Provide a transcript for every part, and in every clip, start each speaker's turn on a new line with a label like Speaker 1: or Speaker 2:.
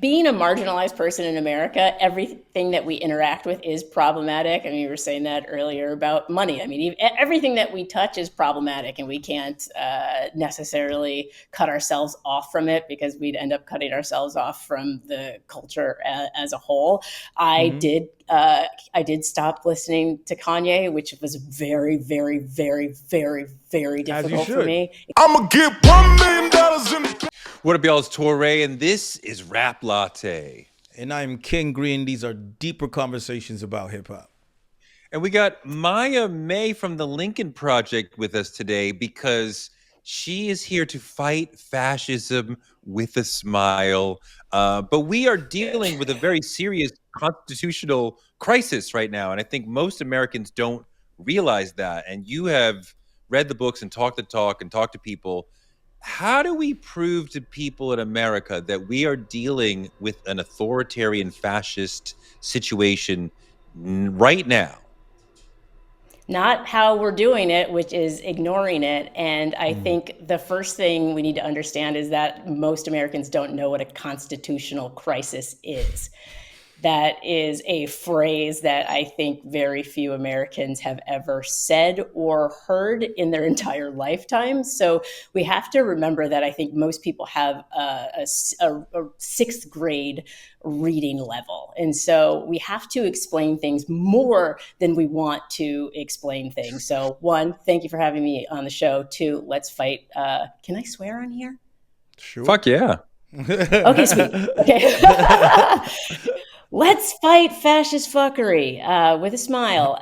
Speaker 1: being a marginalized person in America, everything that we interact with is problematic. I mean, you were saying that earlier about money. I mean, everything that we touch is problematic, and we can't necessarily cut ourselves off from it, because we'd end up cutting ourselves off from the culture as a whole. I did stop listening to Kanye, which was very, very, very, very, very difficult for me.
Speaker 2: I'ma get $1 million in.
Speaker 3: What up, y'all? It's Torre, and this is Rap Latte.
Speaker 4: And I'm King Green. These are deeper conversations about hip-hop.
Speaker 3: And we got Maya May from the Lincoln Project with us today because she is here to fight fascism with a smile. But we are dealing with a very serious constitutional crisis right now, and I think most Americans don't realize that. And you have read the books and talked the talk and talked to people. How do we prove to people in America that we are dealing with an authoritarian fascist situation right now?
Speaker 1: Not how we're doing it, which is ignoring it. And I think the first thing we need to understand is that most Americans don't know what a constitutional crisis is. That is a phrase that I think very few Americans have ever said or heard in their entire lifetime. So we have to remember that I think most people have a sixth grade reading level. And so we have to explain things more than we want to explain things. So one, thank you for having me on the show. Two, let's fight. Can I swear on here?
Speaker 4: Sure.
Speaker 3: Fuck yeah.
Speaker 1: Okay, sweet. Okay. Let's fight fascist fuckery with a smile.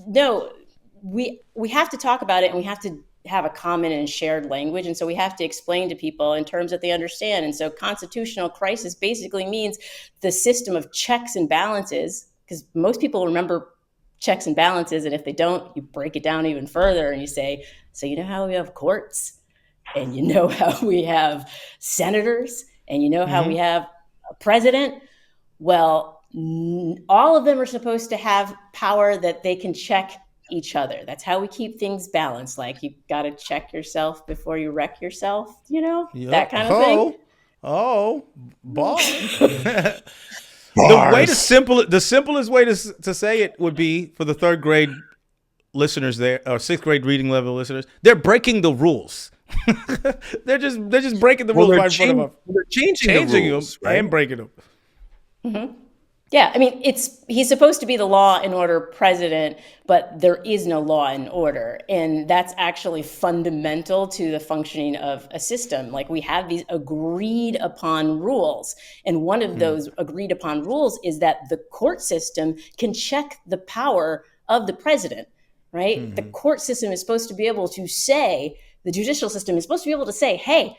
Speaker 1: No, we have to talk about it, and we have to have a common and shared language. And so we have to explain to people in terms that they understand. And so constitutional crisis basically means the system of checks and balances, because most people remember checks and balances. And if they don't, you break it down even further and you say, so you know how we have courts, and you know how we have senators, and you know how we have a president. Well, all of them are supposed to have power that they can check each other. That's how we keep things balanced. Like, you got to check yourself before you wreck yourself, you know, that kind of thing.
Speaker 4: Bars. The simplest way to say it would be for the third grade listeners there, or sixth grade reading level listeners. They're breaking the rules. they're just breaking the rules right in front of them.
Speaker 3: They're changing the rules,
Speaker 4: them, right? And breaking them.
Speaker 1: Mm-hmm. Yeah, I mean, he's supposed to be the law and order president, but there is no law and order. And that's actually fundamental to the functioning of a system. Like, we have these agreed upon rules. And one of those agreed upon rules is that the court system can check the power of the president, right? Mm-hmm. The court system is supposed to be able to say, the judicial system is supposed to be able to say, hey,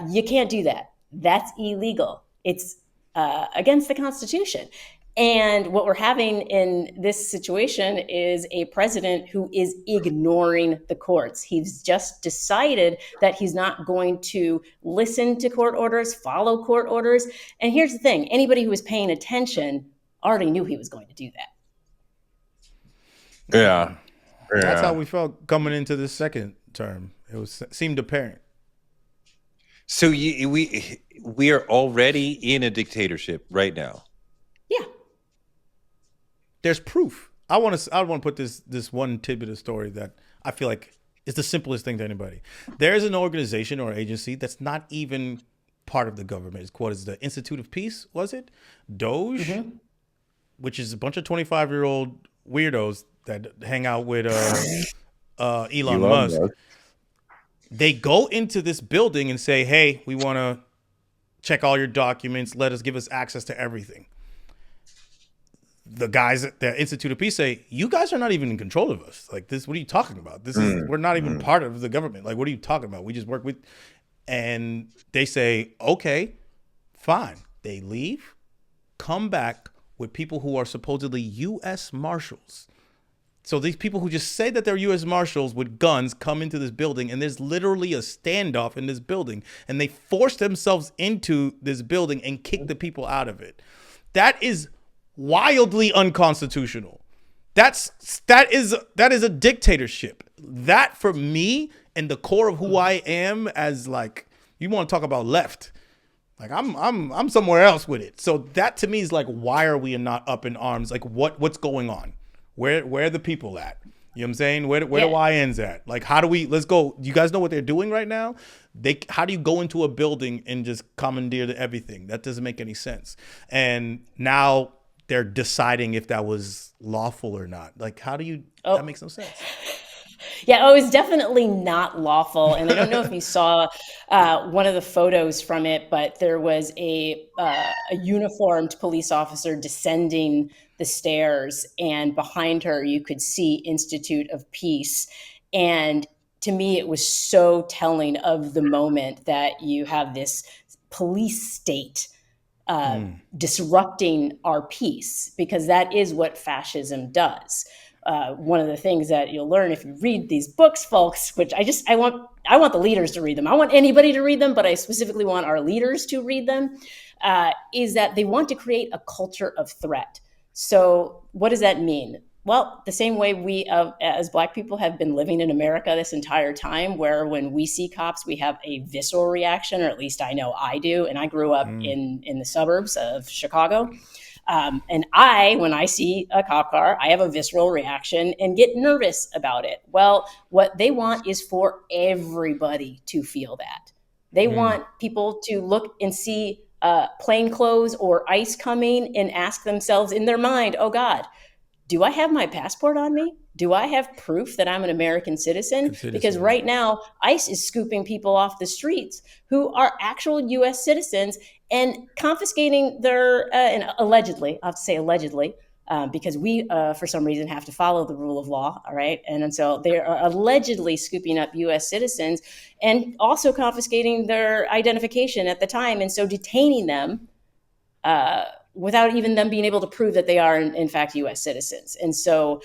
Speaker 1: you can't do that. That's illegal. It's against the Constitution. And what we're having in this situation is a president who is ignoring the courts. He's just decided that he's not going to listen to court orders, follow court orders. And here's the thing, anybody who was paying attention already knew he was going to do that.
Speaker 3: Yeah.
Speaker 4: That's how we felt coming into this second term. It seemed apparent.
Speaker 3: So we are already in a dictatorship right now.
Speaker 1: Yeah.
Speaker 4: There's proof. I want to put this one tidbit of story that I feel like is the simplest thing to anybody. There is an organization or agency that's not even part of the government. It's called the Institute of Peace, was it? Doge, which is a bunch of 25-year-old weirdos that hang out with Elon Musk. They go into this building and say, hey, we want to check all your documents. Give us access to everything. The guys at the Institute of Peace say, you guys are not even in control of us. Like, this, what are you talking about? We're not even part of the government. Like, what are you talking about? We just work with, and they say, okay, fine. They leave, come back with people who are supposedly U.S. Marshals. So these people who just say that they're U.S. Marshals with guns come into this building, and there's literally a standoff in this building, and they force themselves into this building and kick the people out of it. That is wildly unconstitutional. That is a dictatorship. That, for me, and the core of who I am as, like, you want to talk about left. Like I'm somewhere else with it. So that to me is like, why are we not up in arms? Like what's going on? Where are the people at? You know what I'm saying? Where the YNs at? Like how do we, let's go. You guys know what they're doing right now? How do you go into a building and just commandeer everything? That doesn't make any sense. And now they're deciding if that was lawful or not. Like how do you, that makes no sense.
Speaker 1: Yeah, it was definitely not lawful. And I don't know if you saw one of the photos from it, but there was a uniformed police officer descending the stairs, and behind her you could see Institute of Peace. And to me, it was so telling of the moment that you have this police state disrupting our peace, because that is what fascism does. One of the things that you'll learn if you read these books, folks, which I want the leaders to read them. I want anybody to read them, but I specifically want our leaders to read them, is that they want to create a culture of threat. So what does that mean? Well, the same way we, as Black people, have been living in America this entire time, where when we see cops, we have a visceral reaction, or at least I know I do. And I grew up in the suburbs of Chicago. And when I see a cop car, I have a visceral reaction and get nervous about it. Well, what they want is for everybody to feel that. They want people to look and see plain clothes or ICE coming and ask themselves in their mind, oh God, do I have my passport on me? Do I have proof that I'm an American citizen? Because right now, ICE is scooping people off the streets who are actual U.S. citizens and confiscating their, and allegedly, I have to say allegedly, because we, for some reason, have to follow the rule of law, all right? And so they are allegedly scooping up U.S. citizens and also confiscating their identification at the time, and so detaining them without even them being able to prove that they are, in fact, U.S. citizens. And so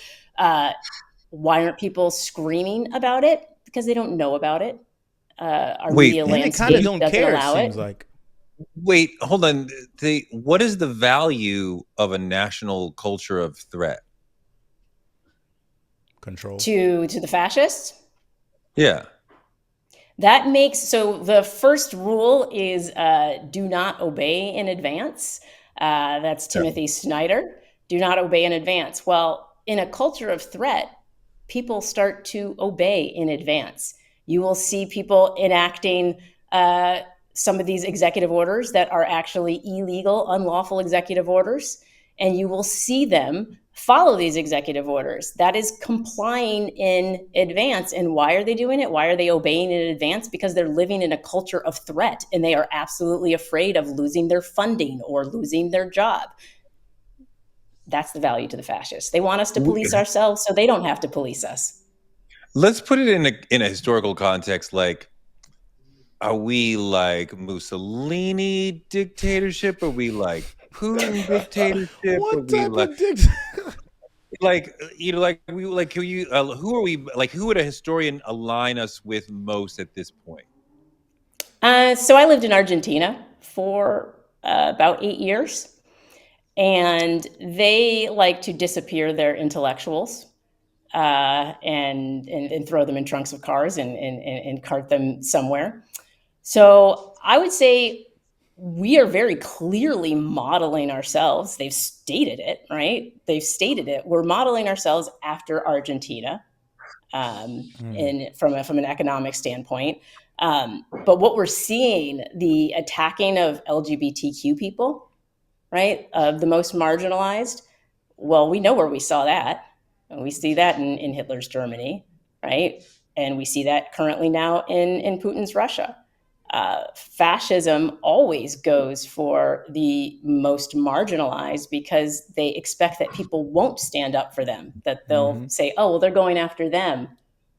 Speaker 1: why aren't people screaming about it? Because they don't know about it. Our media landscape doesn't allow it.
Speaker 4: Like.
Speaker 3: Wait, hold on. What is the value of a national culture of threat?
Speaker 4: Control.
Speaker 1: To the fascists?
Speaker 3: Yeah.
Speaker 1: That makes, so the first rule is do not obey in advance. That's Timothy Snyder. Do not obey in advance. Well, in a culture of threat, people start to obey in advance. You will see people enacting some of these executive orders that are actually illegal, unlawful executive orders, and you will see them follow these executive orders. That is complying in advance. And why are they doing it? Why are they obeying in advance? Because they're living in a culture of threat, and they are absolutely afraid of losing their funding or losing their job. That's the value to the fascists. They want us to police ourselves so they don't have to police us.
Speaker 3: Let's put it in a historical context. Like, are we like Mussolini dictatorship? Are we like Putin dictatorship?
Speaker 4: What type of dictatorship?
Speaker 3: Like, you know, like we like who are we, like who would a historian align us with most at this point?
Speaker 1: So I lived in Argentina for about 8 years, and they like to disappear their intellectuals and throw them in trunks of cars and cart them somewhere. So I would say we are very clearly modeling ourselves. They've stated it, right? They've stated it. We're modeling ourselves after Argentina, and from an economic standpoint. But what we're seeing, the attacking of LGBTQ people, right, of the most marginalized, well, we know where we saw that. And we see that in Hitler's Germany, right? And we see that currently now in Putin's Russia. Fascism always goes for the most marginalized because they expect that people won't stand up for them, that they'll say, oh, well, they're going after them,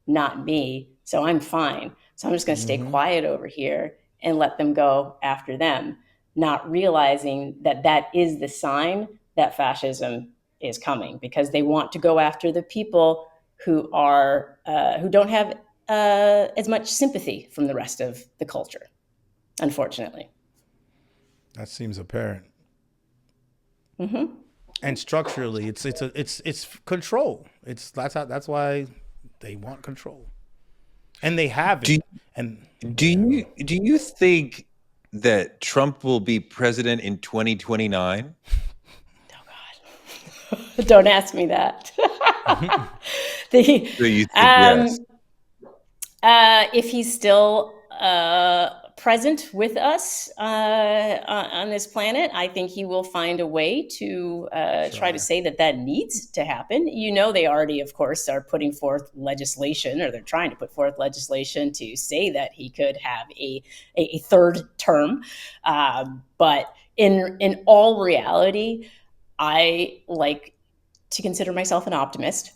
Speaker 1: not me, so I'm fine. So I'm just going to stay quiet over here and let them go after them, not realizing that that is the sign that fascism is coming, because they want to go after the people who are who don't have as much sympathy from the rest of the culture, unfortunately.
Speaker 4: That seems apparent. And structurally, it's control. That's why they want control, and they have it.
Speaker 3: Do you think that Trump will be president in 2029?
Speaker 1: Don't ask me that. the
Speaker 3: So you think yes?
Speaker 1: um, if he's still present with us on this planet, I think he will find a way to try to
Speaker 4: Sure.
Speaker 1: say that that needs to happen. You know, they already, of course, are putting forth legislation, or they're trying to put forth legislation to say that he could have a third term. But in all reality, I like to consider myself an optimist.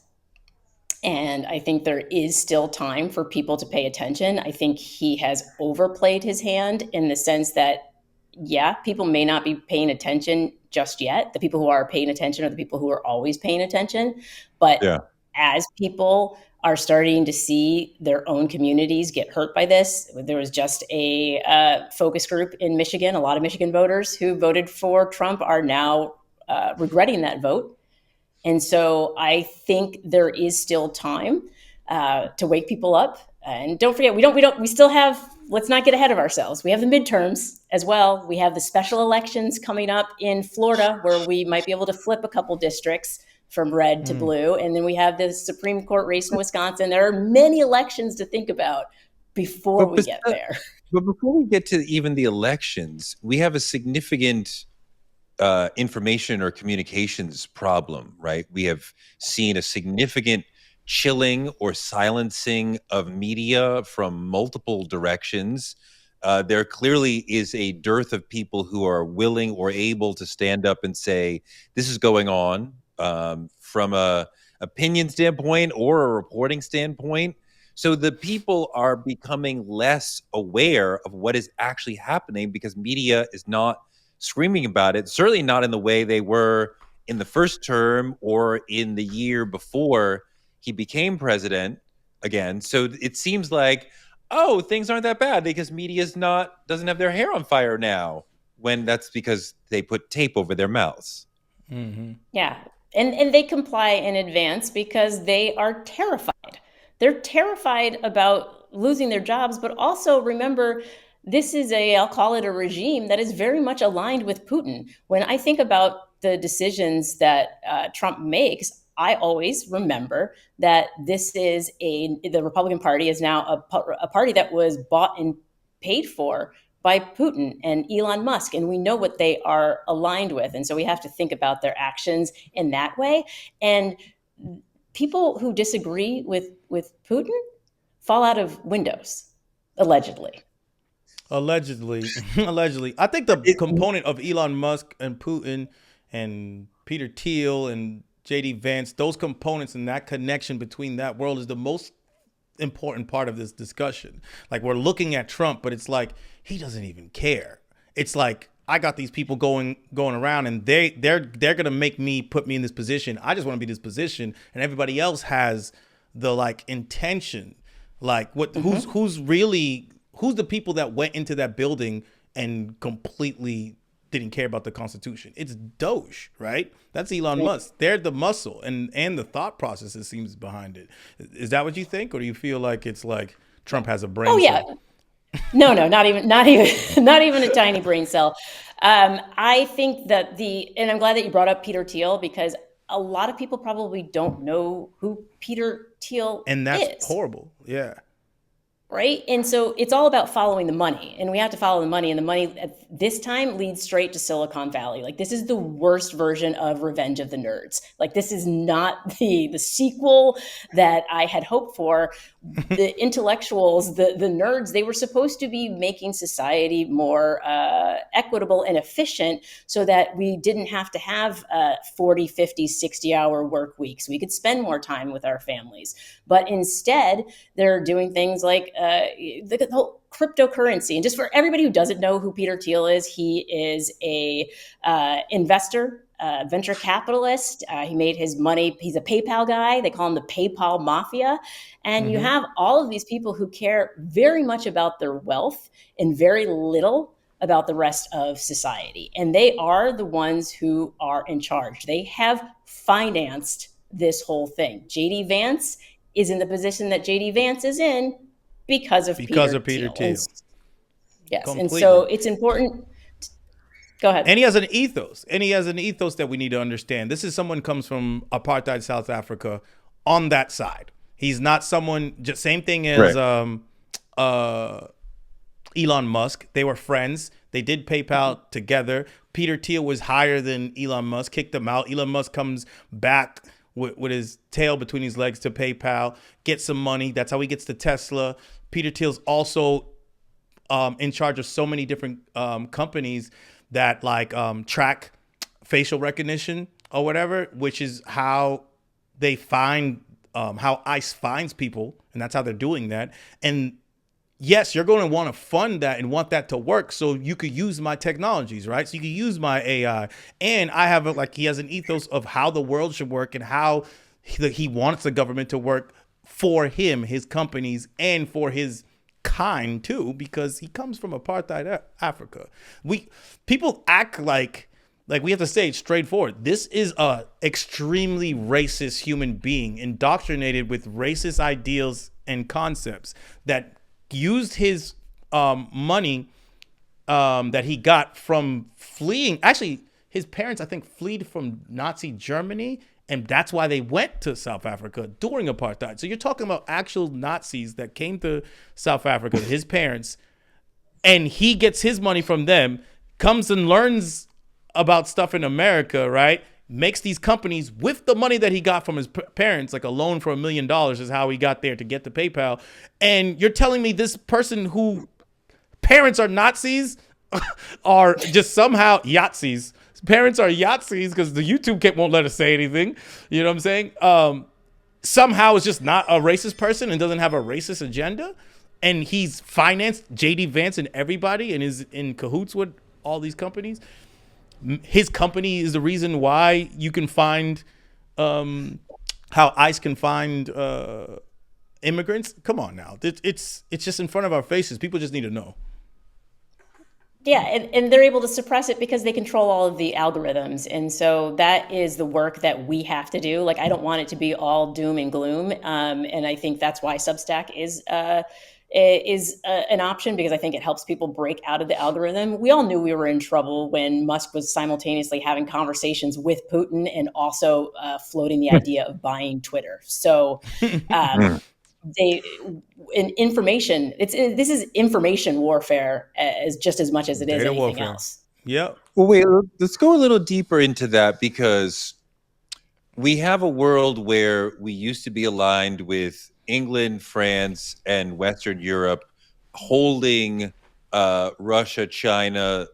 Speaker 1: And I think there is still time for people to pay attention. I think he has overplayed his hand in the sense that, yeah, people may not be paying attention just yet. The people who are paying attention are the people who are always paying attention. But
Speaker 3: Yeah.
Speaker 1: as people are starting to see their own communities get hurt by this, there was just a focus group in Michigan. A lot of Michigan voters who voted for Trump are now regretting that vote. And so I think there is still time to wake people up. And don't forget, we still have, let's not get ahead of ourselves. We have the midterms as well. We have the special elections coming up in Florida where we might be able to flip a couple districts from red to blue. And then we have the Supreme Court race in Wisconsin. There are many elections to think about before
Speaker 3: But,
Speaker 1: we get there.
Speaker 3: but before we get to even the elections, we have a significant information or communications problem, right? We have seen a significant chilling or silencing of media from multiple directions. There clearly is a dearth of people who are willing or able to stand up and say, this is going on from a opinion standpoint or a reporting standpoint. So the people are becoming less aware of what is actually happening because media is not screaming about it, certainly not in the way they were in the first term or in the year before he became president again. So it seems like, oh, things aren't that bad because media's not doesn't have their hair on fire now, when that's because they put tape over their mouths.
Speaker 1: Yeah. And they comply in advance because they are terrified. They're terrified about losing their jobs, but also remember, this is I'll call it a regime that is very much aligned with Putin. When I think about the decisions that Trump makes, I always remember that the Republican Party is now a party that was bought and paid for by Putin and Elon Musk, and we know what they are aligned with. And so we have to think about their actions in that way. And people who disagree with Putin fall out of windows, allegedly.
Speaker 4: Allegedly, allegedly. I think the
Speaker 3: It,
Speaker 4: component of Elon Musk and Putin and Peter Thiel and JD Vance, those components and that connection between that world is the most important part of this discussion. Like, we're looking at Trump, but it's like he doesn't even care. It's like, I got these people going around, and they're gonna put me in this position. I just want to be in this position, and everybody else has the like intention. Like, who's the people that went into that building and completely didn't care about the Constitution? It's Doge, right? That's Elon Musk. They're the muscle and the thought process that seems behind it. Is that what you think, or do you feel like it's like Trump has a brain?
Speaker 1: Oh yeah,
Speaker 4: cell?
Speaker 1: no, not even, not even a tiny brain cell. I think that and I'm glad that you brought up Peter Thiel, because a lot of people probably don't know who Peter Thiel
Speaker 4: And that's
Speaker 1: is.
Speaker 4: horrible. Yeah.
Speaker 1: Right. And so it's all about following the money, and we have to follow the money. And the money at this time leads straight to Silicon Valley. Like, this is the worst version of Revenge of the Nerds. Like, this is not the sequel that I had hoped for. The intellectuals, the nerds, they were supposed to be making society more equitable and efficient so that we didn't have to have 40, 50, 60-hour work weeks. We could spend more time with our families. But instead, they're doing things like the whole cryptocurrency. And just for everybody who doesn't know who Peter Thiel is, he is a investor, venture capitalist. He made his money. He's a PayPal guy. They call him the PayPal mafia. And you have all of these people who care very much about their wealth and very little about the rest of society. And they are the ones who are in charge. They have financed this whole thing. JD Vance is in the position that JD Vance is in because of Peter
Speaker 4: Thiel.
Speaker 1: And, Yes. And so
Speaker 4: completely.
Speaker 1: it's important. Go ahead.
Speaker 4: And he has an ethos. And he has an ethos that we need to understand. This is someone comes from apartheid South Africa on that side. He's not someone just same thing as
Speaker 3: Right.
Speaker 4: Elon Musk. They were friends. They did PayPal together. Peter Thiel was higher than Elon Musk, kicked him out. Elon Musk comes back with his tail between his legs to PayPal, gets some money. That's how he gets to Tesla. Peter Thiel's also in charge of so many different companies that like track facial recognition or whatever, which is how they find how ICE finds people, and that's how they're doing that. And yes, you're going to want to fund that and want that to work so you could use my technologies, right? So you can use my AI. And I have he has an ethos of how the world should work and how he wants the government to work for him, his companies, and for his kind too, because he comes from apartheid Africa. People act like we have to say it straightforward. This is a extremely racist human being, indoctrinated with racist ideals and concepts that used his money that he got from fleeing. Actually, his parents, I think, fled from Nazi Germany, and that's why they went to South Africa during apartheid. So you're talking about actual Nazis that came to South Africa, his parents, and he gets his money from them, comes and learns about stuff in America, right? Makes these companies with the money that he got from his parents, like a loan for $1 million is how he got there to get to PayPal. And you're telling me this person who parents are Nazis are just somehow Yahtzees. Parents are Yahtzees because the YouTube won't let us say anything. You know what I'm saying? Somehow is just not a racist person and doesn't have a racist agenda. And he's financed JD Vance and everybody and is in cahoots with all these companies. His company is the reason why you can find how ICE can find immigrants. Come on now. It's just in front of our faces. People just need to know.
Speaker 1: Yeah, and they're able to suppress it because they control all of the algorithms. And so that is the work that we have to do. Like, I don't want it to be all doom and gloom. And I think that's why Substack is an option, because I think it helps people break out of the algorithm. We all knew we were in trouble when Musk was simultaneously having conversations with Putin and also floating the idea of buying Twitter. So information, this is information warfare as just as much as it is
Speaker 4: Data
Speaker 1: anything
Speaker 4: warfare.
Speaker 1: else.
Speaker 4: Yep.
Speaker 3: Well, wait, let's go a little deeper into that, because we have a world where we used to be aligned with England, France, and Western Europe holding Russia, China,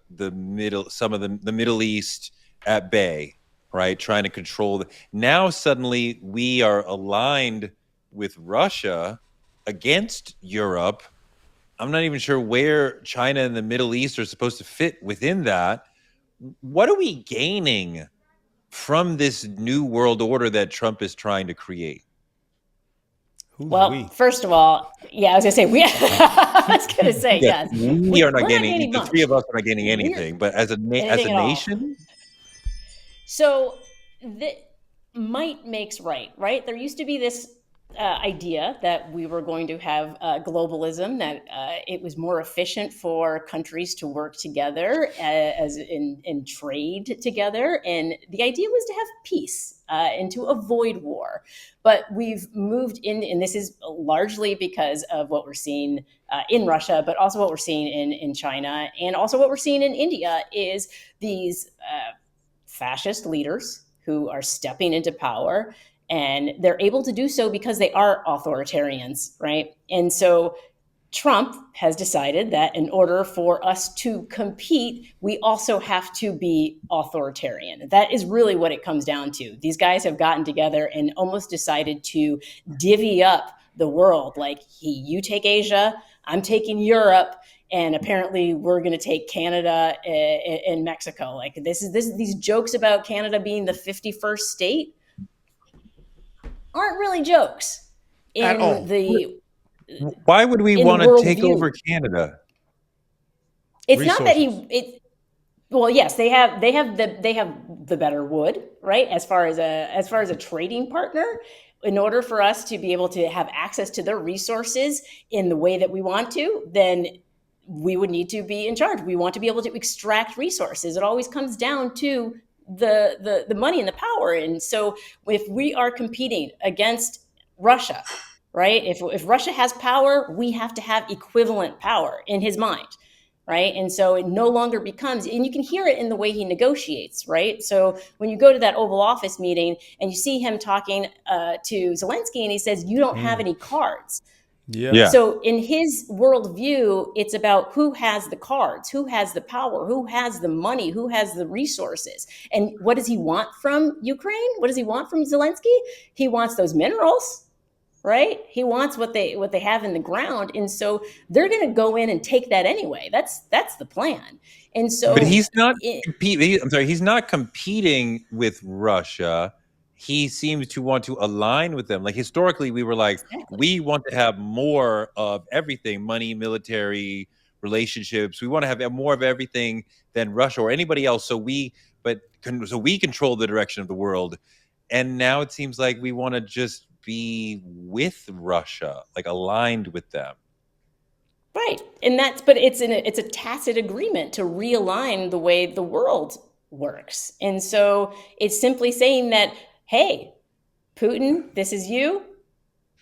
Speaker 3: some of the Middle East at bay, right? Trying to control. Now suddenly we are aligned with Russia against Europe. I'm not even sure where China and the Middle East are supposed to fit within that. What are we gaining from this new world order that Trump is trying to create?
Speaker 4: Who's
Speaker 1: Well,
Speaker 4: we?
Speaker 1: first of all, yeah, I was gonna say I was gonna say
Speaker 3: Yes,
Speaker 1: yes.
Speaker 3: we are not
Speaker 1: We're
Speaker 3: gaining. The three
Speaker 1: much
Speaker 3: of us are not gaining anything. But as a
Speaker 1: anything at all.
Speaker 3: nation,
Speaker 1: So might makes right? There used to be this idea that we were going to have globalism, that it was more efficient for countries to work together as in trade together. And the idea was to have peace and to avoid war. But we've moved in, and this is largely because of what we're seeing in Russia, but also what we're seeing in China, and also what we're seeing in India, is these fascist leaders who are stepping into power, and they're able to do so because they are authoritarians, right? And so Trump has decided that in order for us to compete, we also have to be authoritarian. That is really what it comes down to. These guys have gotten together and almost decided to divvy up the world. Like, you take Asia, I'm taking Europe, and apparently we're going to take Canada and Mexico. Like, these jokes about Canada being the 51st state aren't really jokes
Speaker 4: At all.
Speaker 3: why would we
Speaker 1: in
Speaker 3: want to take
Speaker 1: worldview.
Speaker 3: over Canada?
Speaker 1: It's not that
Speaker 4: Resources.
Speaker 1: well, yes, they have the better wood, right? As far as a trading partner, in order for us to be able to have access to their resources in the way that we want to, then we would need to be in charge. We want to be able to extract resources. It always comes down to the money and the power. And so if we are competing against Russia, right? If Russia has power, we have to have equivalent power in his mind, right? And so it no longer becomes, and you can hear it in the way he negotiates, right? So when you go to that Oval Office meeting and you see him talking to Zelensky, and he says, "You don't have any cards."
Speaker 4: Yeah.
Speaker 1: So in his worldview, it's about who has the cards, who has the power, who has the money, who has the resources. And what does he want from Ukraine? What does he want from Zelensky? He wants those minerals, right? He wants what they have in the ground. And so they're going to go in and take that anyway. That's the plan. And so
Speaker 3: But he's not competing. I'm sorry, he's not competing with Russia. He seems to want to align with them. Like historically, we were like, we want to have more of everything: money, military, relationships. We want to have more of everything than Russia or anybody else. So we control the direction of the world. And now it seems like we want to just be with Russia, like aligned with them.
Speaker 1: Right. And but it's a tacit agreement to realign the way the world works. And so it's simply saying that, hey, Putin, this is you.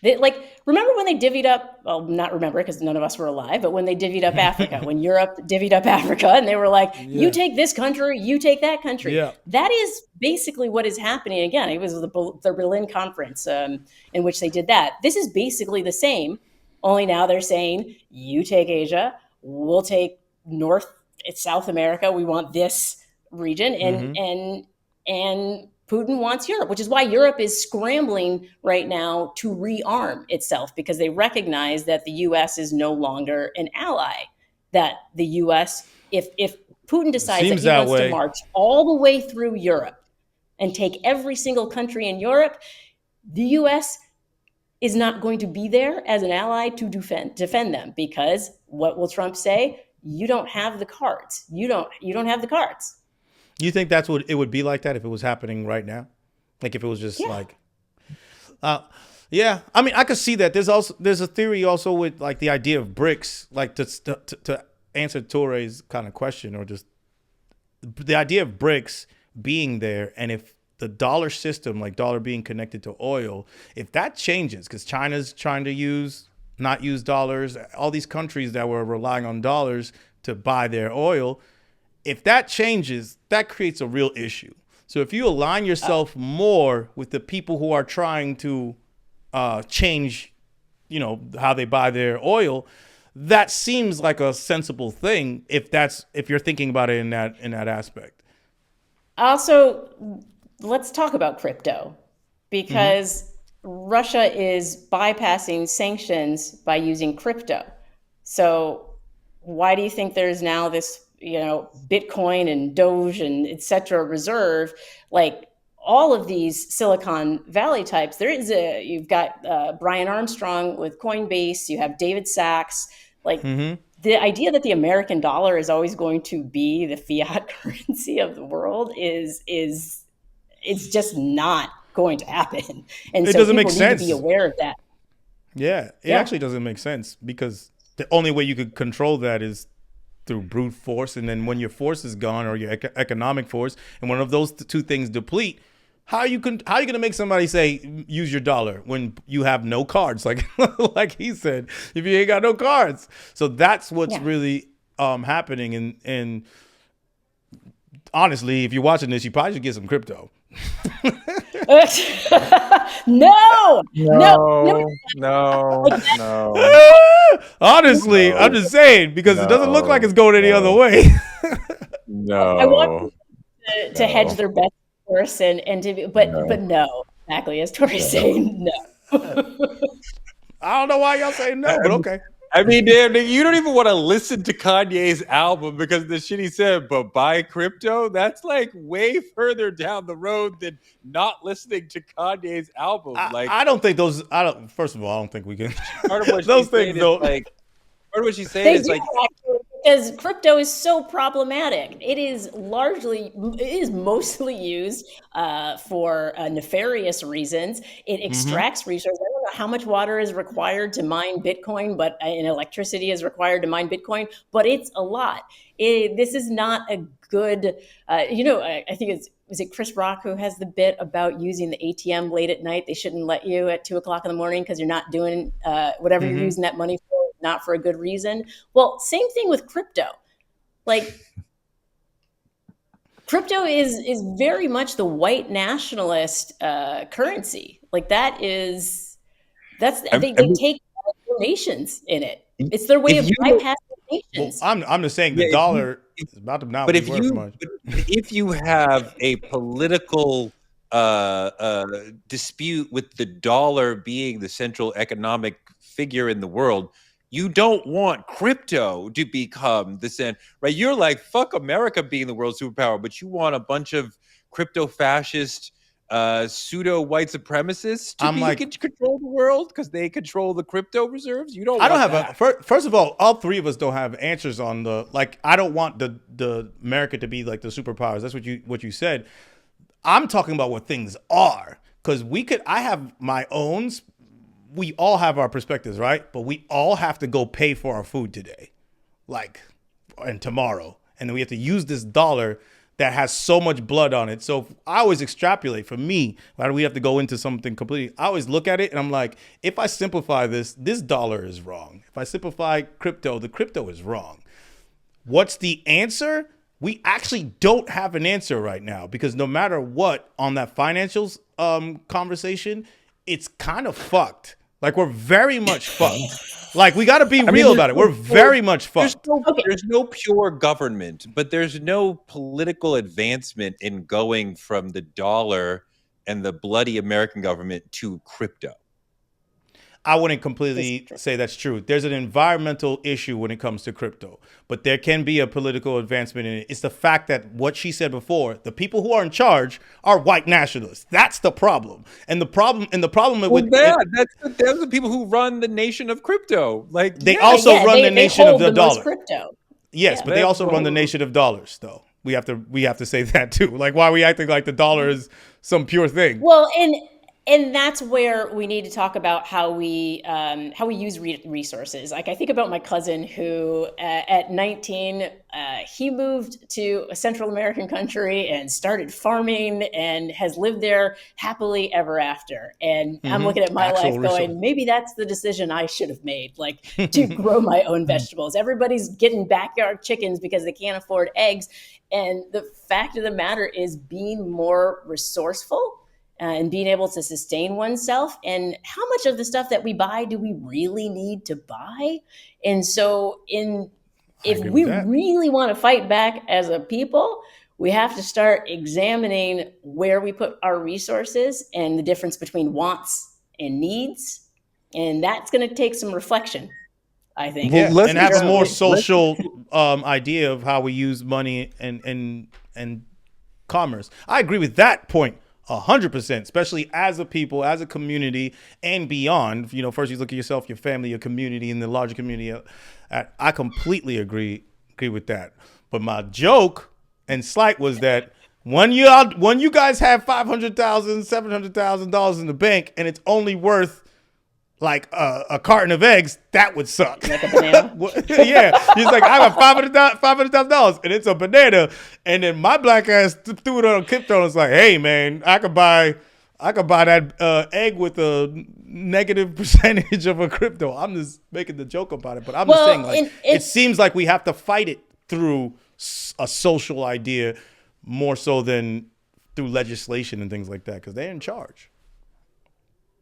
Speaker 1: Like, remember when they divvied up, well, not remember because none of us were alive, but when they divvied up Africa, when Europe divvied up Africa, and they were like, you take this country, you take that country.
Speaker 4: Yeah.
Speaker 1: That is basically what is happening. Again, it was the Berlin conference in which they did that. This is basically the same, only now they're saying, you take Asia, we'll take South America, we want this region, and Putin wants Europe, which is why Europe is scrambling right now to rearm itself, because they recognize that the U.S. is no longer an ally. That the U.S., if Putin decides that he wants to march all the way through Europe and take every single country in Europe, the U.S. is not going to be there as an ally to defend them, because what will Trump say? You don't have the cards. You don't have the cards.
Speaker 4: You think that's what it would be like that if it was happening right now? Like if it was just like, yeah. I mean, I could see that. There's a theory also with like the idea of BRICS, like to answer Torre's kind of question, or just the idea of BRICS being there, and if the dollar system, like dollar being connected to oil, if that changes, because China's trying to not use dollars, all these countries that were relying on dollars to buy their oil. If that changes, that creates a real issue. So if you align yourself more with the people who are trying to change, how they buy their oil, that seems like a sensible thing if you're thinking about it in that aspect.
Speaker 1: Also, let's talk about crypto, because Russia is bypassing sanctions by using crypto. So why do you think there's now this Bitcoin and Doge and et cetera reserve? Like all of these Silicon Valley types, you've got Brian Armstrong with Coinbase, you have David Sachs, like the idea that the American dollar is always going to be the fiat currency of the world it's just not going to happen. And
Speaker 4: it
Speaker 1: so
Speaker 4: doesn't
Speaker 1: people
Speaker 4: make
Speaker 1: need
Speaker 4: sense.
Speaker 1: to be aware of that.
Speaker 4: Yeah, it actually doesn't make sense, because the only way you could control that is through brute force. And then when your force is gone, or your economic force, and one of those two things deplete, how are you going to make somebody say use your dollar when you have no cards, like he said, if you ain't got no cards? So that's what's really happening. And honestly, if you're watching this, you probably should get some crypto.
Speaker 1: No.
Speaker 4: Honestly, I'm just saying, because it doesn't look like it's going any other way.
Speaker 3: No.
Speaker 1: I want to hedge their bets, of course, but no, exactly as Tori's saying, no.
Speaker 4: I don't know why y'all say no, but okay.
Speaker 3: I mean, damn, you don't even want to listen to Kanye's album because of the shit he said, but buy crypto? That's like way further down the road than not listening to Kanye's album.
Speaker 4: I don't think those, first of all, I don't think we can.
Speaker 3: Part of what
Speaker 4: those things don't.
Speaker 3: Part of what she's saying is like,
Speaker 1: because crypto is so problematic. It is mostly used for nefarious reasons. It extracts resources. I don't know how much water is required to mine Bitcoin, but and electricity is required to mine Bitcoin, but it's a lot. This is not a good, I think is it Chris Rock who has the bit about using the ATM late at night? They shouldn't let you at 2 o'clock in the morning because you're not doing whatever you're using that money for, not for a good reason. Well, same thing with crypto. Like, crypto is very much the white nationalist currency. Like that's they take donations in it. It's their way of bypassing nations.
Speaker 4: Well, I'm just saying the
Speaker 3: Yeah,
Speaker 4: dollar is about to not
Speaker 3: but
Speaker 4: be worth much.
Speaker 3: if you have a political dispute with the dollar being the central economic figure in the world, you don't want crypto to become the center, right? You're like, fuck America being the world superpower, but you want a bunch of crypto fascist pseudo white supremacists to control the world because they control the crypto reserves. You don't.
Speaker 4: I don't
Speaker 3: want
Speaker 4: have
Speaker 3: that.
Speaker 4: first of all three of us don't have answers on the, like, I don't want the America to be like the superpowers. That's what you said. I'm talking about what things are, because I have my own. We all have our perspectives, right? But we all have to go pay for our food today, and tomorrow, and then we have to use this dollar that has so much blood on it. So I always extrapolate. For me, why do we have to go into something completely? I always look at it and I'm like, if I simplify this dollar is wrong. If I simplify crypto, the crypto is wrong. What's the answer? We actually don't have an answer right now, because no matter what on that financials conversation, it's kind of fucked. Like, we're very much fucked. Like, we got to be real about it. We're very much fucked.
Speaker 3: There's no pure government, but there's no political advancement in going from the dollar and the bloody American government to crypto.
Speaker 4: I wouldn't completely say that's true. There's an environmental issue when it comes to crypto, but there can be a political advancement in it. It's the fact that what she said before, the people who are in charge are white nationalists. That's the problem. And the problem with
Speaker 3: that's the people who run the nation of crypto. Like,
Speaker 4: they also run the nation of the dollar.
Speaker 1: Crypto.
Speaker 4: Yes, but they also run the nation of dollars, though. We have to say that too. Like, why are we acting like the dollar is some pure thing?
Speaker 1: Well, and that's where we need to talk about how we use resources. Like, I think about my cousin who, at 19, he moved to a Central American country and started farming and has lived there happily ever after. And I'm looking at my life going, maybe that's the decision I should have made, like, to grow my own vegetables. Everybody's getting backyard chickens because they can't afford eggs. And the fact of the matter is being more resourceful and being able to sustain oneself. And how much of the stuff that we buy do we really need to buy? And so if we really want to fight back as a people, we have to start examining where we put our resources and the difference between wants and needs. And that's going to take some reflection, I think.
Speaker 4: Yeah, and have a more social idea of how we use money and commerce. I agree with that point 100%, especially as a people, as a community, and beyond. You know, first you look at yourself, your family, your community, and the larger community. I completely agree with that. But my joke and slight was that when you guys have $500,000, $700,000 in the bank, and it's only worth like a carton of eggs, that would suck.
Speaker 1: Like a banana.
Speaker 4: Yeah, he's like, I have $500,000 and it's a banana, and then my black ass threw it on crypto and was like, hey man, I could buy that egg with a negative percentage of a crypto. I'm just making the joke about it, but I'm just saying, like, it seems like we have to fight it through a social idea more so than through legislation and things like that, because they're in charge.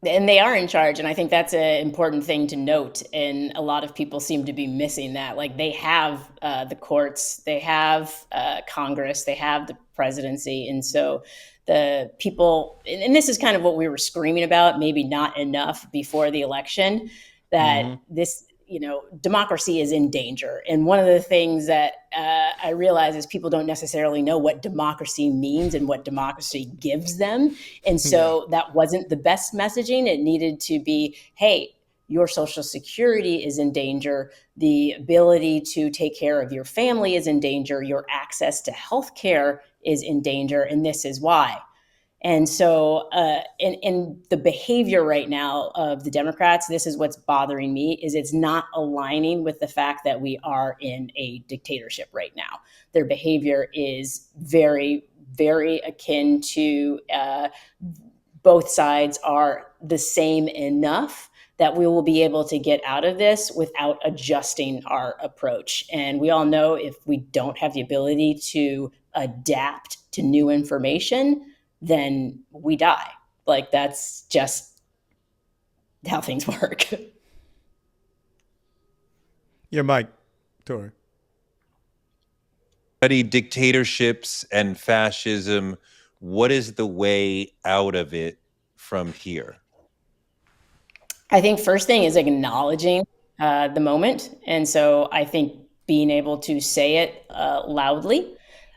Speaker 1: And they are in charge. And I think that's an important thing to note. And a lot of people seem to be missing that. Like, they have the courts, they have Congress, they have the presidency. And so the people, and this is kind of what we were screaming about, maybe not enough before the election, that this, democracy is in danger. And one of the things that I realize is people don't necessarily know what democracy means and what democracy gives them. And so that wasn't the best messaging. It needed to be, hey, your Social Security is in danger. The ability to take care of your family is in danger. Your access to healthcare is in danger. And this is why. And so, and the behavior right now of the Democrats, this is what's bothering me, is it's not aligning with the fact that we are in a dictatorship right now. Their behavior is very, very akin to both sides are the same enough that we will be able to get out of this without adjusting our approach. And we all know if we don't have the ability to adapt to new information, then we die. Like, that's just how things work.
Speaker 4: Your mic, Tori.
Speaker 3: Study dictatorships and fascism. What is the way out of it from here?
Speaker 1: I think first thing is acknowledging the moment. And so I think being able to say it loudly.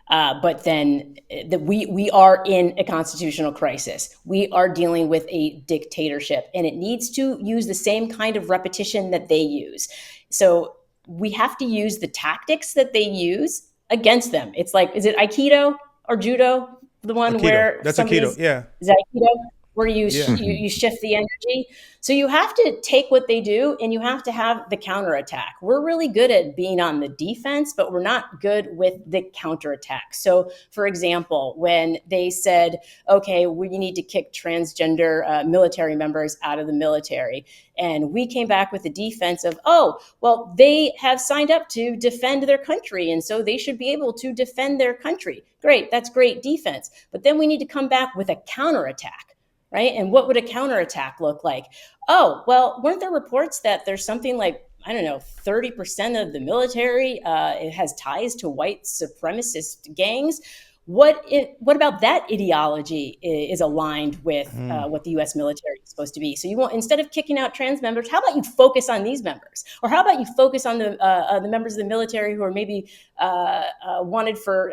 Speaker 1: But then we are in a constitutional crisis. We are dealing with a dictatorship, and it needs to use the same kind of repetition that they use. So we have to use the tactics that they use against them. It's like, is it Aikido or Judo? The one
Speaker 4: Aikido.
Speaker 1: where
Speaker 4: That's Aikido, yeah.
Speaker 1: Is that Aikido? Where you,
Speaker 4: Yeah.
Speaker 1: you shift the energy. So you have to take what they do and you have to have the counterattack. We're really good at being on the defense, but we're not good with the counterattack. So, for example, when they said, okay, we need to kick transgender military members out of the military, and we came back with the defense of, oh, well, they have signed up to defend their country, and so they should be able to defend their country. Great, that's great defense. But then we need to come back with a counterattack. Right? And what would a counterattack look like? Oh, well, weren't there reports that there's something like, I don't know, 30% of the military it has ties to white supremacist gangs? What about that ideology is aligned with what the U.S. military is supposed to be? So you want, instead of kicking out trans members, how about you focus on these members, or how about you focus on the members of the military who are maybe wanted for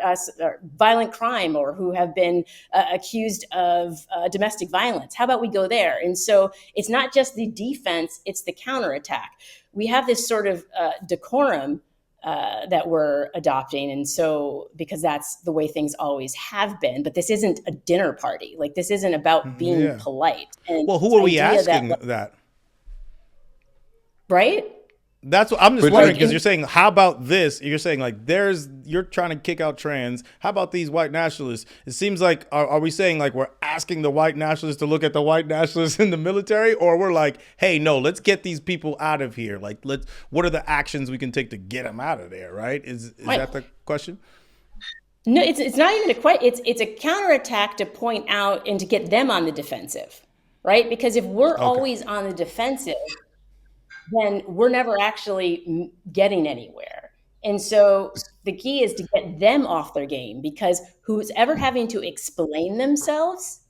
Speaker 1: violent crime or who have been accused of domestic violence? How about we go there? And so it's not just the defense; it's the counterattack. We have this sort of decorum that we're adopting. And so, because that's the way things always have been, but this isn't a dinner party. Like, this isn't about being polite. And
Speaker 4: well, who are we asking that?
Speaker 1: Right?
Speaker 4: That's what I'm just wondering, because you're saying, how about this? You're saying like you're trying to kick out trans. How about these white nationalists? It seems like, are we saying like we're asking the white nationalists to look at the white nationalists in the military, or we're like, hey, no, let's get these people out of here. Like, what are the actions we can take to get them out of there? Right? Is that the question?
Speaker 1: No, it's not even a question. It's a counterattack to point out and to get them on the defensive, right? Because if we're always on the defensive, then we're never actually getting anywhere. And so the key is to get them off their game, because who's ever having to explain themselves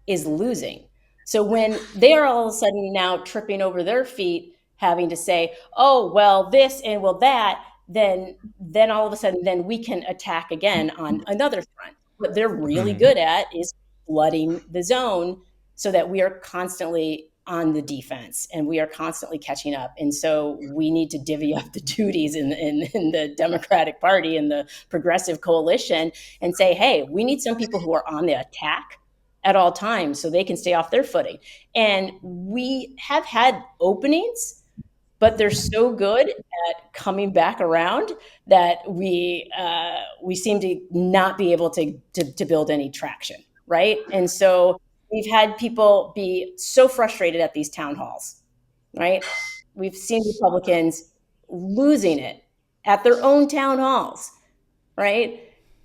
Speaker 1: is losing. So when they are all of a sudden now tripping over their feet, having to say, oh, well, this and well, that, then all of a sudden, then we can attack again on another front. What they're really good at is flooding the zone so that we are constantly on the defense and we are constantly catching up. And so we need to divvy up the duties in the Democratic Party and the Progressive Coalition and say, hey, we need some people who are on the attack at all times so they can stay off their footing. And we have had openings, but they're so good at coming back around that we seem to not be able to build any traction, right? And so we've had people be so frustrated at these town halls, right? We've seen Republicans losing it at their own town halls, right?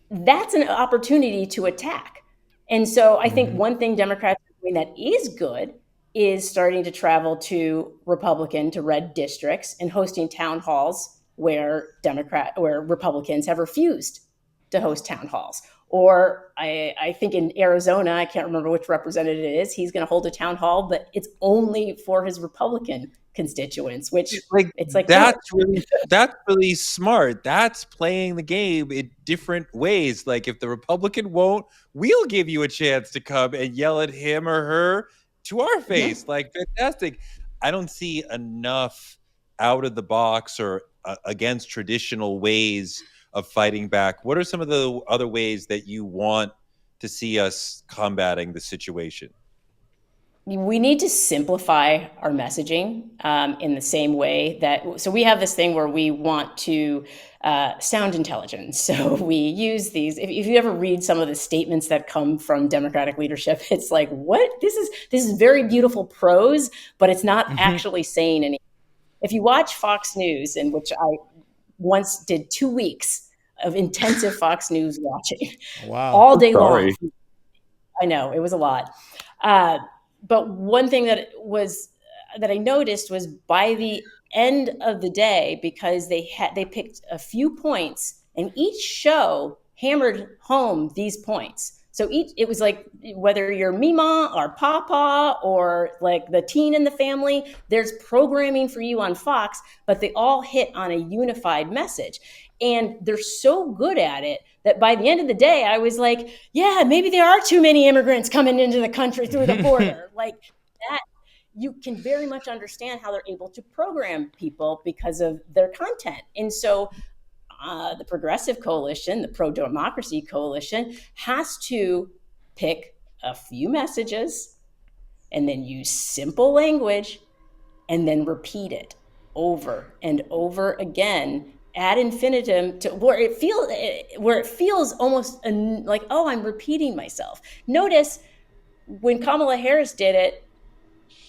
Speaker 1: That's an opportunity to attack. And so I think one thing Democrats are doing that is good is starting to travel to Republican, to red districts and hosting town halls where Republicans have refused to host town halls. Or I think in Arizona, I can't remember which representative it is, he's going to hold a town hall, but it's only for his Republican constituents, which it's like
Speaker 3: that's really smart. That's playing the game in different ways. Like, if the Republican won't, we'll give you a chance to come and yell at him or her to our face. Like, fantastic. I don't see enough out of the box or against traditional ways of fighting back. What are some of the other ways that you want to see us combating the situation?
Speaker 1: We need to simplify our messaging in the same way that, so we have this thing where we want to sound intelligent. So we use these, if you ever read some of the statements that come from Democratic leadership, it's like, what? This is very beautiful prose, but it's not actually saying anything. If you watch Fox News, in which I once did 2 weeks of intensive Fox News watching,
Speaker 4: Wow.
Speaker 1: all day long.
Speaker 3: Sorry.
Speaker 1: I know, it was a lot. But one thing that I noticed was by the end of the day, because they picked a few points, and each show hammered home these points. So it was like, whether you're Mima or Papa or like the teen in the family, there's programming for you on Fox, but they all hit on a unified message. And they're so good at it that by the end of the day, I was like, yeah, maybe there are too many immigrants coming into the country through the border. Like that, you can very much understand how they're able to program people because of their content. And so the Progressive Coalition, the Pro-Democracy Coalition, has to pick a few messages and then use simple language and then repeat it over and over again ad infinitum, to where it feels almost like, oh, I'm repeating myself. Notice when Kamala Harris did it,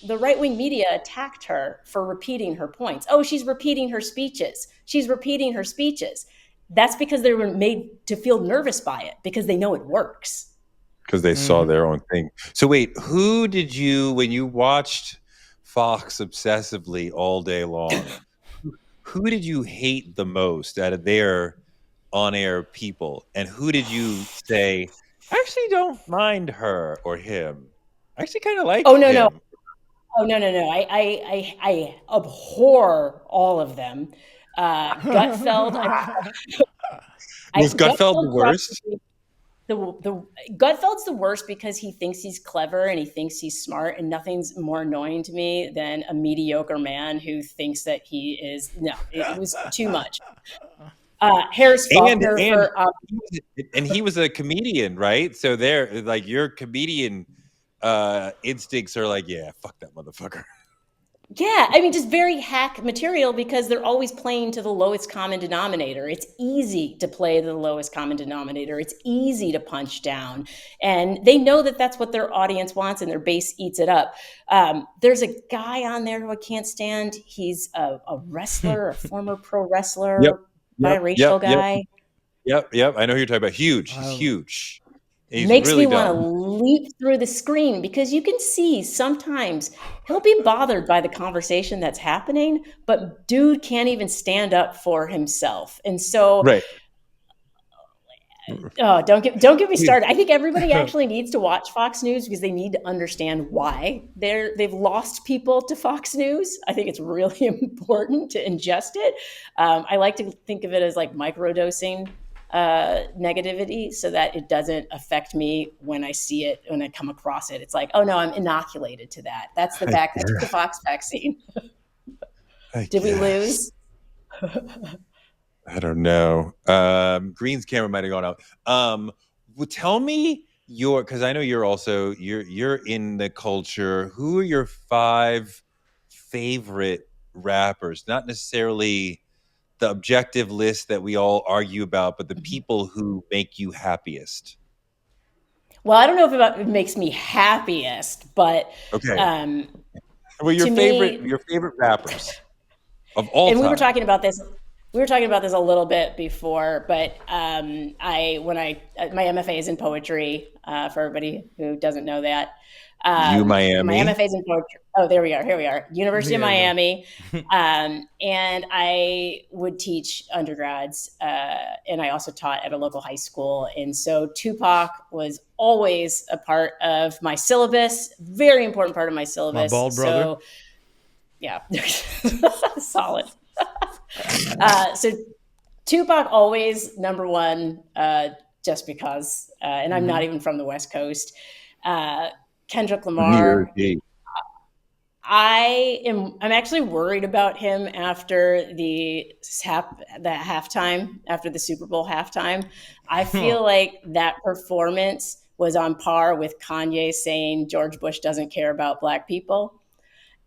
Speaker 1: the right-wing media attacked her for repeating her points. Oh, she's repeating her speeches. She's repeating her speeches. That's because they were made to feel nervous by it, because they know it works.
Speaker 3: Because they saw their own thing. So wait, who did you, when you watched Fox obsessively all day long, who did you hate the most out of their on-air people? And who did you say, I actually don't mind her or him? I actually kind of like
Speaker 1: Oh, no,
Speaker 3: him.
Speaker 1: no. Oh, no. I abhor all of them. Gutfeld.
Speaker 3: Was Gutfeld the worst?
Speaker 1: The Gutfeld's the worst because he thinks he's clever and he thinks he's smart, and nothing's more annoying to me than a mediocre man who thinks that he is. No, it was too much. Harris Faulkner
Speaker 3: and he was a comedian, right? So they're like, your comedian instincts are like, yeah, fuck that motherfucker.
Speaker 1: Yeah, I mean, just very hack material because they're always playing to the lowest common denominator. It's easy to play to the lowest common denominator. It's easy to punch down. And they know that that's what their audience wants, and their base eats it up. There's a guy on there who I can't stand. He's a wrestler, a former pro wrestler, biracial guy.
Speaker 3: Yep. I know who you're talking about. Huge. He's huge. He's
Speaker 1: Makes
Speaker 3: really
Speaker 1: me want to
Speaker 3: dumb.
Speaker 1: leap through the screen, because you can see sometimes he'll be bothered by the conversation that's happening, but dude can't even stand up for himself. And so,
Speaker 3: Right.
Speaker 1: don't get me started. I think everybody actually needs to watch Fox News because they need to understand why they've lost people to Fox News. I think it's really important to ingest it. I like to think of it as like microdosing negativity, so that it doesn't affect me when I see it, when I come across it. It's like, oh no, I'm inoculated to that. That's the Fox vaccine. Did we lose?
Speaker 3: I don't know. Green's camera might have gone out. Well, tell me because I know you're in the culture. Who are your 5 favorite rappers? Not necessarily the objective list that we all argue about, but the people who make you happiest.
Speaker 1: Well, I don't know if it makes me happiest, but
Speaker 3: okay. Well, your favorite rappers of all time.
Speaker 1: And we were talking about this a little bit before, but my MFA is in poetry. For everybody who doesn't know that,
Speaker 3: Miami.
Speaker 1: My MFA is in poetry. Oh, there we are. Here we are. University of Miami. And I would teach undergrads, and I also taught at a local high school. And so Tupac was always a part of my syllabus, very important part of my syllabus.
Speaker 4: My bald brother.
Speaker 1: So, yeah, solid. So Tupac always number one, just because, and I'm not even from the West Coast. Kendrick Lamar. I'm actually worried about him after the halftime, after the Super Bowl halftime. I feel like that performance was on par with Kanye saying George Bush doesn't care about black people.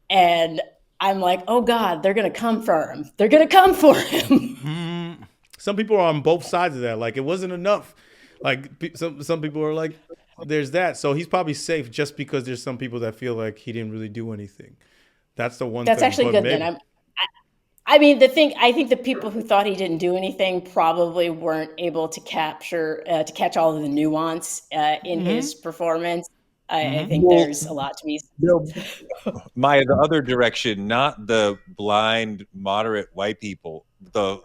Speaker 1: And I'm like, oh God, they're going to come for him. They're going to come for him.
Speaker 4: Some people are on both sides of that. Like, it wasn't enough. Like, some people are like, there's that. So he's probably safe just because there's some people that feel like he didn't really do anything. That's the one
Speaker 1: That's
Speaker 4: thing.
Speaker 1: actually
Speaker 4: But
Speaker 1: good
Speaker 4: maybe,
Speaker 1: then. I mean, I think the people who thought he didn't do anything probably weren't able to catch all of the nuance in his performance. I think
Speaker 3: Well,
Speaker 1: there's a lot to be.
Speaker 3: Maya, the other direction, not the blind, moderate white people, the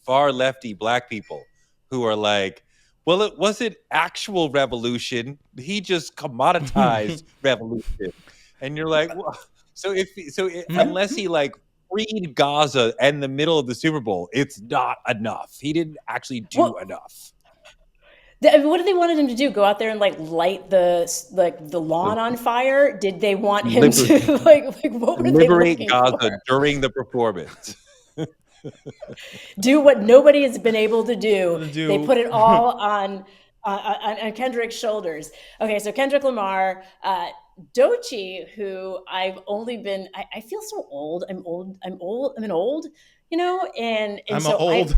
Speaker 3: far lefty black people who are like, well, it wasn't actual revolution. He just commoditized revolution. And you're like, well, unless he like freed Gaza in the middle of the Super Bowl, it's not enough. He didn't actually do enough.
Speaker 1: What did they wanted him to do? Go out there and like light the lawn on fire? Did they want him to like what were they
Speaker 3: Liberate
Speaker 1: looking
Speaker 3: Gaza
Speaker 1: for?
Speaker 3: during the performance.
Speaker 1: Do what nobody has been able to do. They put it all on Kendrick's shoulders. Okay, so Kendrick Lamar, Doechii, who I've only been, I feel so old. I'm an old, you know, and
Speaker 4: I'm
Speaker 1: so
Speaker 4: old.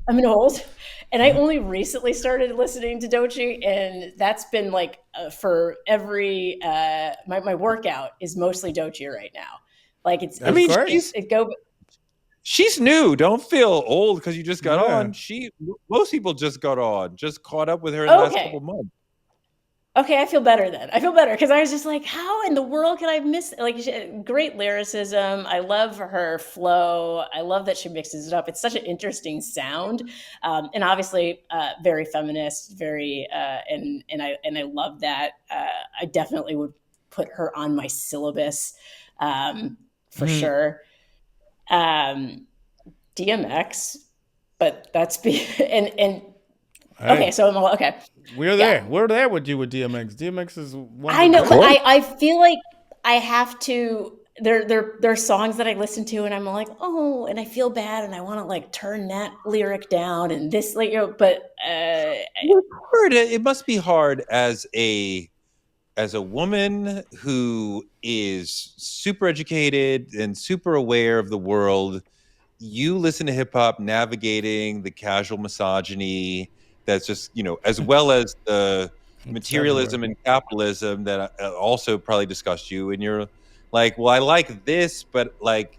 Speaker 1: I'm an old, and I only recently started listening to Doechii, and that's been like for every my workout is mostly Doechii right now. Like
Speaker 3: she's new. Don't feel old because you just got on. Most people just got on, just caught up with her in the last couple months.
Speaker 1: Okay, I feel better then. I feel better because I was just like, how in the world can I miss? Like, great lyricism. I love her flow. I love that she mixes it up. It's such an interesting sound, and obviously very feminist. Very and I love that. I definitely would put her on my syllabus for sure. DMX, but that's and. Okay, so I'm okay.
Speaker 4: We're there. We're there with you with DMX. DMX is one.
Speaker 1: I know, but I feel like I have to. There are songs that I listen to, and I'm like, oh, and I feel bad, and I want to like turn that lyric down, and this like, you know, but
Speaker 3: it must be hard as a woman who is super educated and super aware of the world. You listen to hip hop, navigating the casual misogyny that's just, you know, as well as the materialism and capitalism that also probably disgust you. And you're like, well, I like this, but like,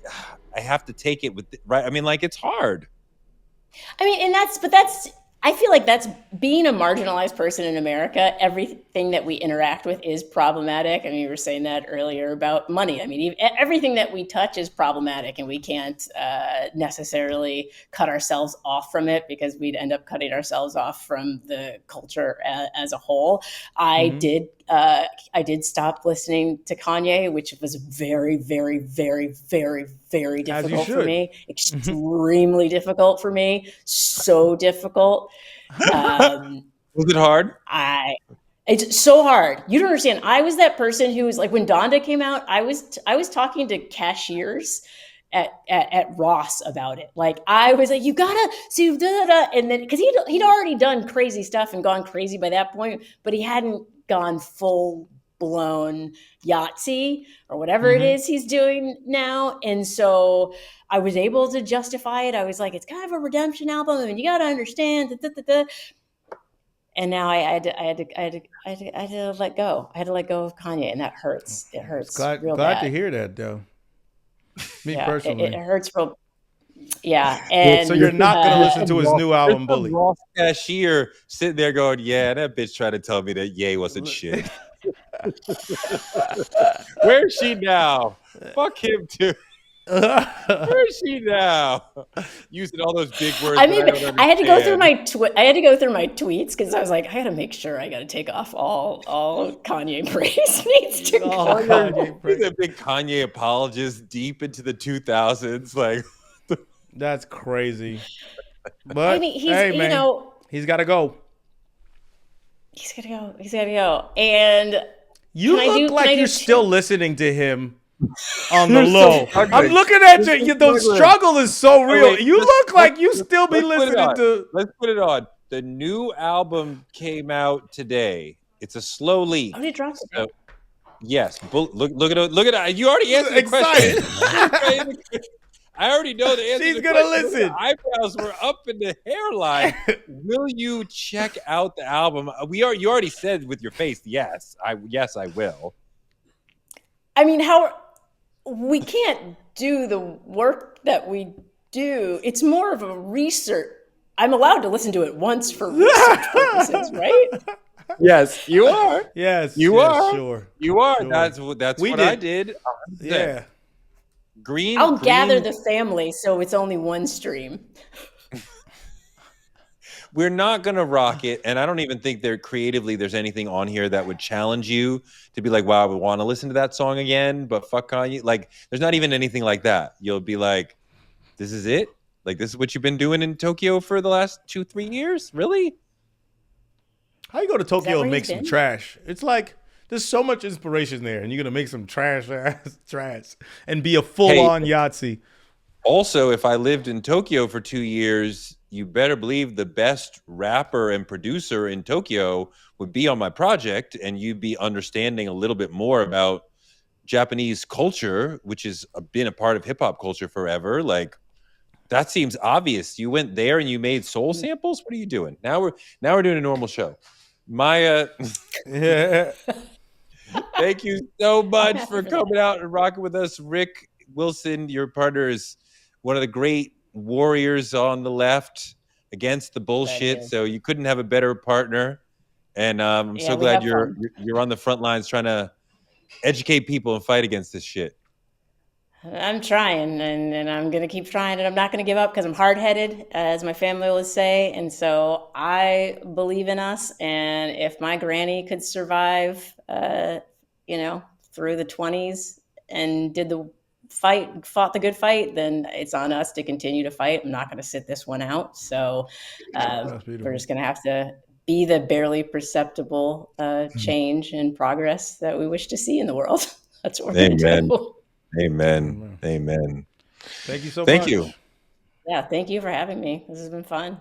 Speaker 3: I have to take it with, right? I mean, like, it's hard.
Speaker 1: I mean, and that's I feel like that's being a marginalized person in America. Everything that we interact with is problematic. I mean, you were saying that earlier about money. I mean, everything that we touch is problematic, and we can't necessarily cut ourselves off from it because we'd end up cutting ourselves off from the culture as a whole. I did stop listening to Kanye, which was very, very, very, very, very difficult for me. Extremely difficult for me. So difficult.
Speaker 3: Was it hard?
Speaker 1: It's so hard. You don't understand. I was that person who was like, when Donda came out, I was talking to cashiers at Ross about it. Like, I was like, you gotta see, and then because he'd already done crazy stuff and gone crazy by that point, but he hadn't gone full blown Yahtzee or whatever it is he's doing now. And so I was able to justify it. I was like, it's kind of a redemption album, and you got to understand. And now I had to let go. I had to let go of Kanye, and that hurts. It hurts.
Speaker 4: Glad to hear that, though. Me personally,
Speaker 1: it hurts real. Yeah, and
Speaker 4: so you're not going to listen to his new album, Bully.
Speaker 3: Ross cashier sitting there going, "Yeah, that bitch tried to tell me that Ye wasn't shit." Where's she now? Fuck him too. Where is she now? Using all those big words.
Speaker 1: I mean, I had to go through my tweets because I was like, I got to make sure I got to take off all Kanye praise needs to go.
Speaker 3: He's a big Kanye apologist deep into the 2000s. Like,
Speaker 4: that's crazy. But
Speaker 1: I mean, he's
Speaker 4: he's got to go.
Speaker 1: He's got to go. And
Speaker 4: you look like you're still listening to him. On the low, I'm looking at you. The struggle is so real. You look like you still be listening to.
Speaker 3: Let's put it on. The new album came out today. It's a slow leak.
Speaker 1: Oh, they dropped
Speaker 3: So,
Speaker 1: it.
Speaker 3: yes, look at it. You already answered the
Speaker 4: Excited.
Speaker 3: question. I already know the answer.
Speaker 4: She's
Speaker 3: to the
Speaker 4: gonna
Speaker 3: question.
Speaker 4: listen.
Speaker 3: The eyebrows were up in the hairline. Will you check out the album? You already said with your face, yes, I will.
Speaker 1: I mean, we can't do the work that we do. It's more of a research. I'm allowed to listen to it once for research purposes, right?
Speaker 3: Yes, you are.
Speaker 4: Yes,
Speaker 3: You are.
Speaker 4: Sure.
Speaker 3: You are.
Speaker 4: Sure.
Speaker 3: That's
Speaker 4: We
Speaker 3: what
Speaker 4: did.
Speaker 3: I did. 100%.
Speaker 4: Yeah.
Speaker 1: I'll gather
Speaker 3: Green.
Speaker 1: the family, so it's only one stream.
Speaker 3: We're not gonna rock it, and I don't even think there's anything on here that would challenge you to be like, wow, I would want to listen to that song again, but fuck Kanye. Like, there's not even anything like that. You'll be like, this is it? Like, this is what you've been doing in Tokyo for the last 2-3 years? Really?
Speaker 4: How you go to Tokyo
Speaker 1: where
Speaker 4: and make
Speaker 1: he's
Speaker 4: some
Speaker 1: been?
Speaker 4: trash? It's like there's so much inspiration there, and you're gonna make some trash and be a full-on Yahtzee.
Speaker 3: Also, if I lived in Tokyo for 2 years, you better believe the best rapper and producer in Tokyo would be on my project, and you'd be understanding a little bit more about Japanese culture, which has been a part of hip hop culture forever. Like, that seems obvious. You went there and you made soul samples. What are you doing? Now we're doing a normal show. Maya,
Speaker 4: Yeah.
Speaker 3: thank you so much for coming out and rocking with us. Rick Wilson, your partner, is one of the great warriors on the left against the bullshit. So you couldn't have a better partner. And I'm so glad you're on the front lines trying to educate people and fight against this shit.
Speaker 1: I'm trying, and I'm going to keep trying, and I'm not going to give up because I'm hard-headed, as my family will say. And so I believe in us. And if my granny could survive, through the 20s and fought the good fight, then it's on us to continue to fight. I'm not going to sit this one out. So we're just going to have to be the barely perceptible change and progress that we wish to see in the world. That's what we're going to do.
Speaker 3: Amen.
Speaker 4: Thank you so much.
Speaker 3: Thank you.
Speaker 1: Yeah, thank you for having me. This has been fun.